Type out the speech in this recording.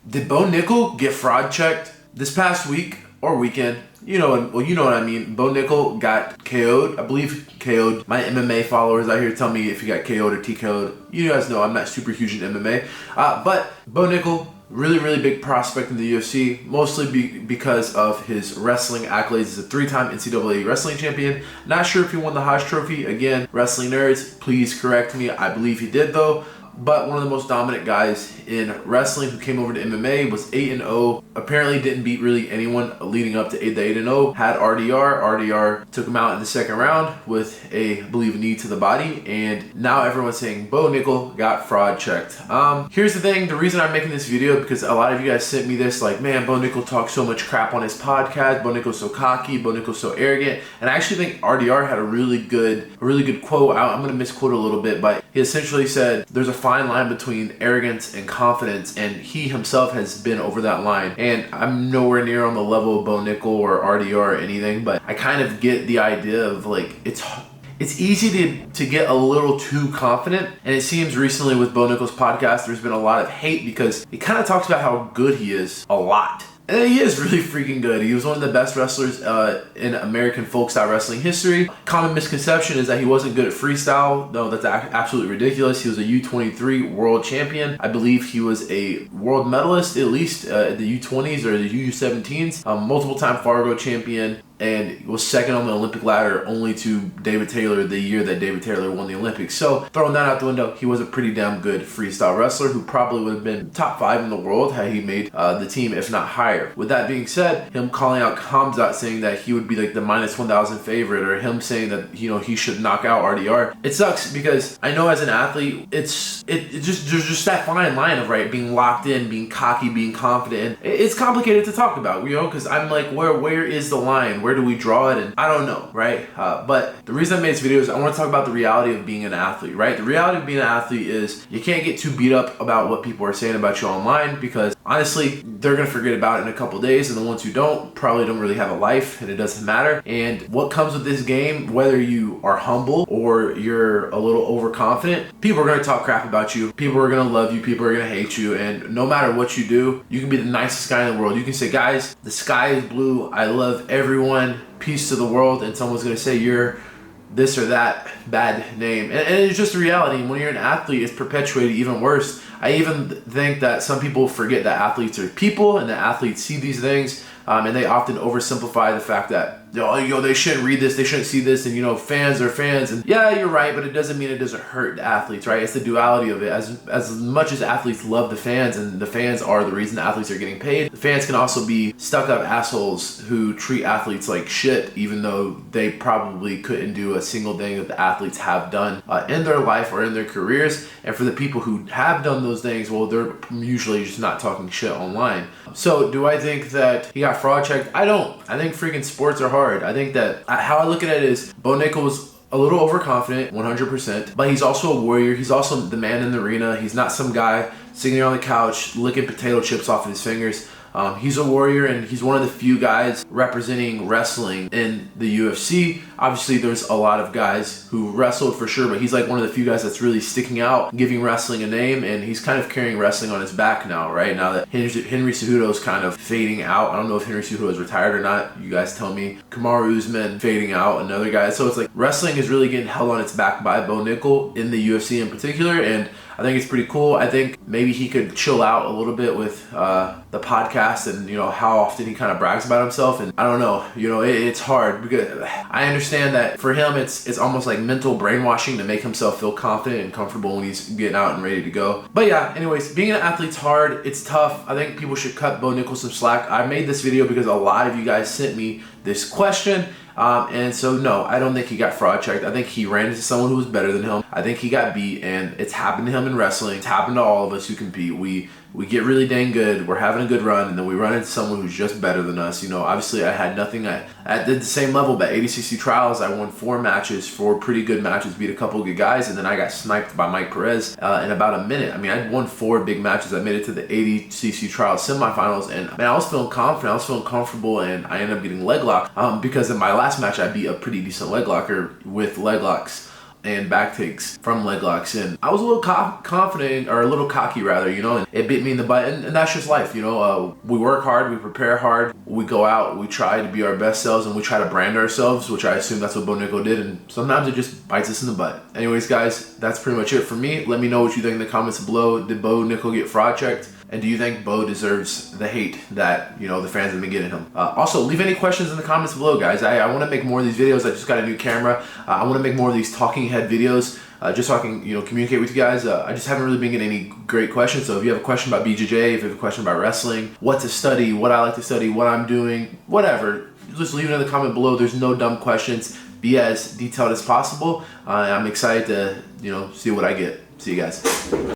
Did Bo Nickal get fraud checked this past week or weekend? You know what I mean. Bo Nickal got KO'd. I believe KO'd. My MMA followers out here tell me if he got KO'd or TKO'd. You guys know I'm not super huge in MMA. But Bo Nickal, really, really big prospect in the UFC, mostly because of his wrestling accolades. He's a 3-time NCAA wrestling champion. Not sure if he won the Hodge Trophy. Again, wrestling nerds, please correct me. I believe he did though. But one of the most dominant guys in wrestling who came over to MMA, was 8-0. Apparently didn't beat really anyone leading up to the 8-0. Had RDR. RDR took him out in the second round with I believe, a knee to the body. And now everyone's saying Bo Nickal got fraud checked. Here's the thing. The reason I'm making this video, because a lot of you guys sent me this like, man, Bo Nickal talks so much crap on his podcast. Bo Nickal's so cocky. Bo Nickal's so arrogant. And I actually think RDR had a really good quote. I'm going to misquote a little bit, but he essentially said there's a fine line between arrogance and confidence, and he himself has been over that line. And I'm nowhere near on the level of Bo Nickal or RDR or anything, but I kind of get the idea of like, it's easy to get a little too confident. And it seems recently with Bo Nickal's podcast, there's been a lot of hate because he kind of talks about how good he is a lot. And he is really freaking good. He was one of the best wrestlers in American folk style wrestling history. Common misconception is that he wasn't good at freestyle. No, that's absolutely ridiculous. He was a U23 world champion. I believe he was a world medalist, at least at the U20s or the U17s. Multiple time Fargo champion. And was second on the Olympic ladder only to David Taylor the year that David Taylor won the Olympics. So throwing that out the window, he was a pretty damn good freestyle wrestler who probably would have been top 5 in the world had he made the team, if not higher. With that being said, him calling out Khamzat saying that he would be like the minus 1,000 favorite, or him saying that, you know, he should knock out RDR. It sucks because I know as an athlete, there's just that fine line of being locked in, being cocky, being confident. It's complicated to talk about, you know, because I'm like, where is the line? Where do we draw it? And I don't know, right? But the reason I made this video is I want to talk about the reality of being an athlete, right? The reality of being an athlete is you can't get too beat up about what people are saying about you online, because honestly, they're going to forget about it in a couple days, and the ones who probably don't really have a life, and it doesn't matter. And what comes with this game, whether you are humble or you're a little overconfident, people are going to talk crap about you. People are going to love you. People are going to hate you. And no matter what you do, you can be the nicest guy in the world. You can say, guys, the sky is blue. I love everyone. Peace to the world. And someone's going to say you're this or that bad name. And it's just a reality. And when you're an athlete, it's perpetuated even worse. I even think that some people forget that athletes are people and that athletes see these things. And they often oversimplify the fact that, they shouldn't read this, they shouldn't see this, and fans are fans. And yeah, you're right, but it doesn't mean it doesn't hurt the athletes, right? It's the duality of it. As much as athletes love the fans, and the fans are the reason the athletes are getting paid, the fans can also be stuck-up assholes who treat athletes like shit, even though they probably couldn't do a single thing that the athletes have done in their life or in their careers. And for the people who have done those things, well, they're usually just not talking shit online. So do I think that he got fraud checked? I don't. I think freaking sports are hard. I think that how I look at it is Bo Nickal was a little overconfident, 100%, but he's also a warrior. He's also the man in the arena. He's not some guy sitting there on the couch licking potato chips off of his fingers. He's a warrior, and he's one of the few guys representing wrestling in the UFC. Obviously, there's a lot of guys who wrestled for sure, but he's like one of the few guys that's really sticking out, giving wrestling a name, and he's kind of carrying wrestling on his back now, right? Now that Henry Cejudo's kind of fading out. I don't know if Henry Cejudo is retired or not. You guys tell me. Kamaru Usman fading out, another guy. So it's like wrestling is really getting held on its back by Bo Nickal in the UFC in particular, and I think it's pretty cool. I think maybe he could chill out a little bit with the podcast and, how often he kind of brags about himself. And I don't know, it's hard because I understand that for him, it's almost like mental brainwashing to make himself feel confident and comfortable when he's getting out and ready to go. But yeah, anyways, being an athlete's hard. It's tough. I think people should cut Bo Nickal some slack. I made this video because a lot of you guys sent me this question. And so no, I don't think he got fraud checked. I think he ran into someone who was better than him. I think he got beat, and it's happened to him in wrestling. It's happened to all of us who compete. We get really dang good. We're having a good run, and then we run into someone who's just better than us. Obviously I had nothing. I did the same level, but 80cc trials, I won 4 pretty good matches, beat a couple of good guys, and then I got sniped by Mike Perez in about a minute. I mean, I won 4 big matches. I made it to the 80cc trials semifinals, and man, I was feeling confident. I was feeling comfortable, and I ended up getting leg locked because in my last match, I beat a pretty decent leg locker with leg locks. and back takes from leg locks, and I was a little confident, or a little cocky rather, you know, and it bit me in the butt, and that's just life, you know. We work hard, we prepare hard, we go out, we try to be our best selves, and we try to brand ourselves, which I assume that's what Bo Nickal did, and sometimes it just bites us in the butt. Anyways, guys, that's pretty much it for me. Let me know what you think in the comments below. Did Bo Nickal get fraud checked? And do you think Bo deserves the hate that, you know, the fans have been getting him? Also, leave any questions in the comments below, guys. I want to make more of these videos. I just got a new camera. I want to make more of these talking head videos, just so I can, you know, communicate with you guys. I just haven't really been getting any great questions. So if you have a question about BJJ, if you have a question about wrestling, what to study, what I like to study, what I'm doing, whatever, just leave it in the comment below. There's no dumb questions. Be as detailed as possible. I'm excited to, you know, see what I get. See you guys.